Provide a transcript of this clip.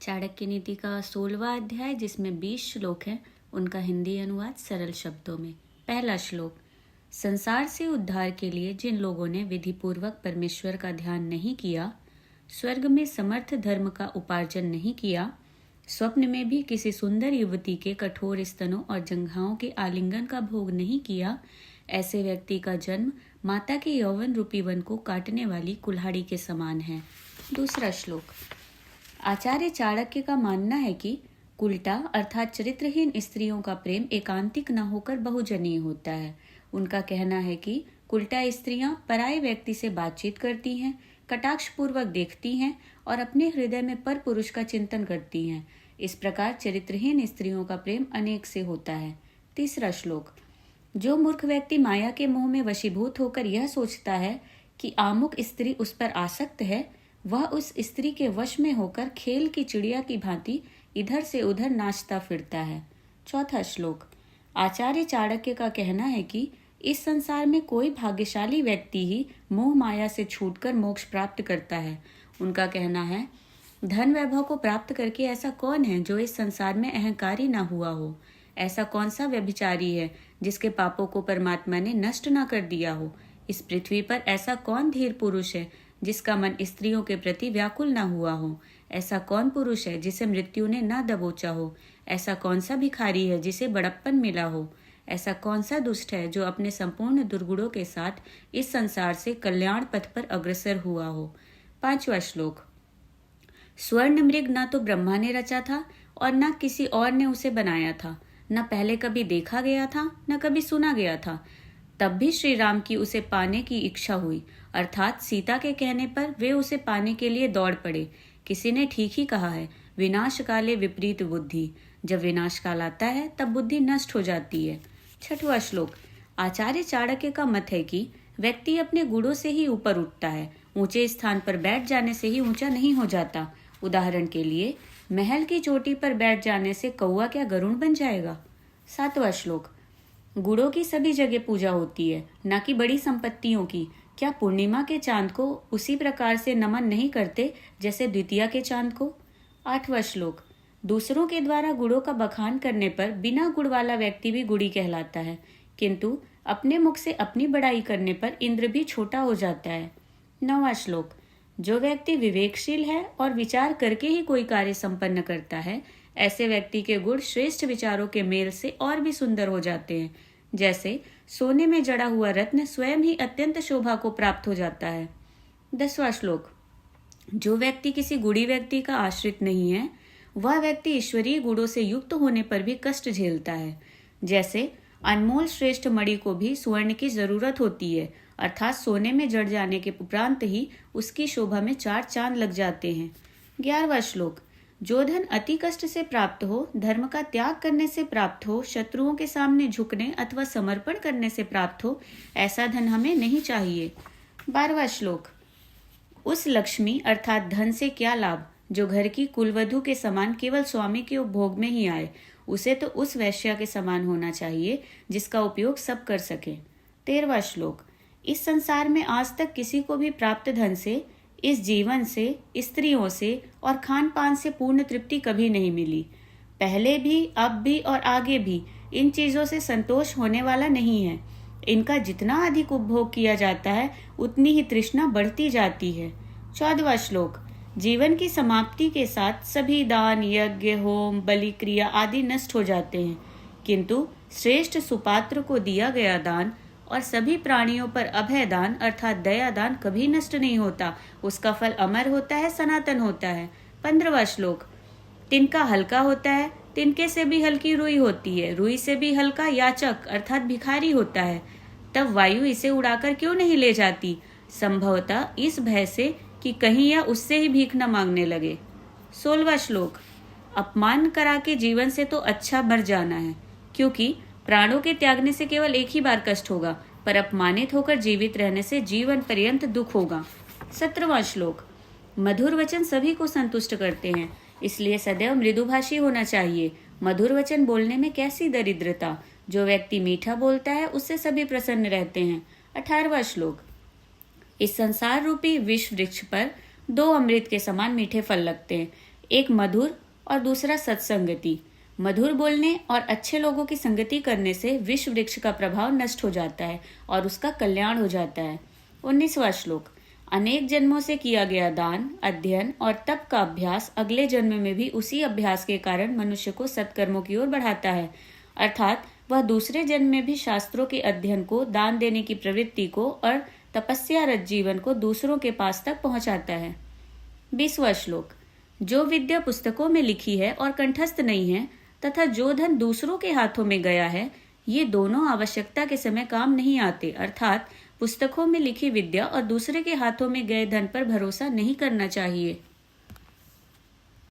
चाणक्य नीति का 16वां अध्याय, जिसमें 20 श्लोक हैं, उनका हिंदी अनुवाद सरल शब्दों में। पहला श्लोक। संसार से उद्धार के लिए जिन लोगों ने विधिपूर्वक परमेश्वर का ध्यान नहीं किया, स्वर्ग में समर्थ धर्म का उपार्जन नहीं किया, स्वप्न में भी किसी सुंदर युवती के कठोर स्तनों और जंघाओं के आलिंगन का भोग नहीं किया, ऐसे व्यक्ति का जन्म माता के यौवन रूपी वन को काटने वाली कुल्हाड़ी के समान है। दूसरा श्लोक। आचार्य चाणक्य का मानना है कि कुल्टा अर्थात चरित्रहीन स्त्रियों का प्रेम एकांतिक न होकर बहुजनीय होता है। उनका कहना है कि कुल्टा स्त्रियां पराये व्यक्ति से बातचीत करती हैं, कटाक्षपूर्वक देखती हैं और अपने हृदय में पर पुरुष का चिंतन करती हैं। इस प्रकार चरित्रहीन स्त्रियों का प्रेम अनेक से होता है। तीसरा श्लोक। जो मूर्ख व्यक्ति माया के मोह में वशीभूत होकर यह सोचता है कि आमुक स्त्री उस पर आसक्त है, वह उस स्त्री के वश में होकर खेल की चिड़िया की भांति इधर से उधर नाचता फिरता है। चौथा श्लोक। आचार्य चाणक्य का कहना है कि इस संसार में कोई भाग्यशाली व्यक्ति ही मोह माया से छूटकर मोक्ष प्राप्त करता है। उनका कहना है, धन वैभव को प्राप्त करके ऐसा कौन है जो इस संसार में अहंकारी ना हुआ हो? ऐसा कौन सा व्यभिचारी है जिसके पापों को परमात्मा ने नष्ट ना कर दिया हो? इस पृथ्वी पर ऐसा कौन धीर पुरुष है जिसका मन स्त्रियों के प्रति व्याकुल ना हुआ हो? ऐसा कौन पुरुष है जिसे मृत्यु ने ना दबोचा हो? ऐसा कौन सा भिखारी है जिसे बड़प्पन मिला हो? ऐसा कौन सा दुष्ट है जो अपने संपूर्ण दुर्गुणों के साथ इस संसार से कल्याण पथ पर अग्रसर हुआ हो? पांचवा श्लोक। स्वर्ण मृग ना तो ब्रह्मा ने रचा था और न किसी और ने उसे बनाया था, न पहले कभी देखा गया था, न कभी सुना गया था। तब भी श्री राम की उसे पाने की इच्छा हुई, अर्थात सीता के कहने पर वे उसे पाने के लिए दौड़ पड़े। किसी ने ठीक ही कहा है, विनाश काले विपरीत बुद्धि। जब विनाश काल आता है तब बुद्धि नष्ट हो जाती है। छठवां श्लोक। आचार्य चाणक्य का मत है कि व्यक्ति अपने गुणों से ही ऊपर उठता है, ऊंचे स्थान पर बैठ जाने से ही ऊंचा नहीं हो जाता। उदाहरण के लिए, महल की चोटी पर बैठ जाने से कौवा क्या गरुड़ बन जाएगा? सातवां श्लोक। गुणों की सभी जगह पूजा होती है, न कि बड़ी संपत्तियों की। क्या पूर्णिमा के चांद को उसी प्रकार से नमन नहीं करते जैसे द्वितीया के चांद को? आठवां श्लोक। दूसरों के द्वारा गुणों का बखान करने पर बिना गुण वाला व्यक्ति भी गुणी कहलाता है, किंतु अपने मुख से अपनी बड़ाई करने पर इंद्र भी छोटा हो जाता है। नौवां श्लोक। जो व्यक्ति विवेकशील है और विचार करके ही कोई कार्य संपन्न करता है, ऐसे व्यक्ति के गुण श्रेष्ठ विचारों के मेल से और भी सुंदर हो जाते हैं। जैसे सोने में जड़ा हुआ रत्न स्वयं ही अत्यंत शोभा को प्राप्त हो जाता है। 10वां श्लोक। जो व्यक्ति किसी गुणी व्यक्ति का आश्रित नहीं है, वह व्यक्ति ईश्वरीय गुणों से युक्त होने पर भी कष्ट झेलता है। जैसे अनमोल श्रेष्ठ मणि को भी स्वर्ण की जरूरत होती है, अर्थात सोने में जड़ जाने के उपरांत ही उसकी शोभा में 4 चांद लग जाते हैं। 11वां श्लोक। जो धन अति कष्ट से प्राप्त हो, धर्म का त्याग करने से प्राप्त हो, शत्रुओं के सामने झुकने अथवा समर्पण करने से प्राप्त हो, ऐसा धन हमें नहीं चाहिए। 12वां श्लोक। उस लक्ष्मी अर्थात धन से क्या लाभ जो घर की कुलवधू के समान केवल स्वामी के उपभोग में ही आए? उसे तो उस वैश्या के समान होना चाहिए जिसका उपयोग सब कर सके। 13वां श्लोक। इस संसार में आज तक किसी को भी प्राप्त धन से, इस जीवन से, स्त्रियों से और खान पान से पूर्ण तृप्ति कभी नहीं मिली। पहले भी, अब भी और आगे भी इन चीजों से संतोष होने वाला नहीं है। इनका जितना अधिक उपभोग किया जाता है, उतनी ही तृष्णा बढ़ती जाती है। 14वां श्लोक। जीवन की समाप्ति के साथ सभी दान, यज्ञ, होम, बलि क्रिया आदि नष्ट हो जाते हैं, किंतु श्रेष्ठ सुपात्र को दिया गया दान और सभी प्राणियों पर अभय दान अर्थात दया दान कभी नष्ट नहीं होता। उसका फल अमर होता है, सनातन होता है। 15वां श्लोक। तिनका हल्का होता है, तिनके से भी हल्की रुई होती है, रुई से भी हल्का याचक अर्थात भिखारी होता है। तब वायु इसे उड़ाकर क्यों नहीं ले जाती? संभवतः इस भय से कि कहीं यह उससे ही भीख न मांगने लगे। 16वां श्लोक। अपमान करा के जीवन से तो अच्छा मर जाना है, क्योंकि प्राणों के त्यागने से केवल एक ही बार कष्ट होगा, पर अपमानित होकर जीवित रहने से जीवन पर्यंत दुख होगा। 17वां श्लोक। मधुर वचन सभी को संतुष्ट करते हैं, इसलिए सदैव मृदुभाषी होना चाहिए। मधुर वचन बोलने में कैसी दरिद्रता! जो व्यक्ति मीठा बोलता है उससे सभी प्रसन्न रहते हैं। 18वां श्लोक। इस संसार रूपी विष वृक्ष पर 2 अमृत के समान मीठे फल लगते हैं। एक मधुर और दूसरा सत्संगति। मधुर बोलने और अच्छे लोगों की संगति करने से विश्व वृक्ष का प्रभाव नष्ट हो जाता है और उसका कल्याण हो जाता है। 19वां श्लोक। अनेक जन्मों से किया गया दान, अध्ययन और तप का अभ्यास अगले जन्म में भी उसी अभ्यास के कारण मनुष्य को सत्कर्मों की ओर बढ़ाता है, अर्थात वह दूसरे जन्म में भी शास्त्रों के अध्ययन को, दान देने की प्रवृत्ति को और तपस्यारत जीवन को दूसरों के पास तक पहुंचाता है। 20वां श्लोक। जो विद्या पुस्तकों में लिखी है और कंठस्थ नहीं है तथा जो धन दूसरों के हाथों में गया है, ये दोनों आवश्यकता के समय काम नहीं आते, अर्थात पुस्तकों में लिखी विद्या और दूसरे के हाथों में गए धन पर भरोसा नहीं करना चाहिए।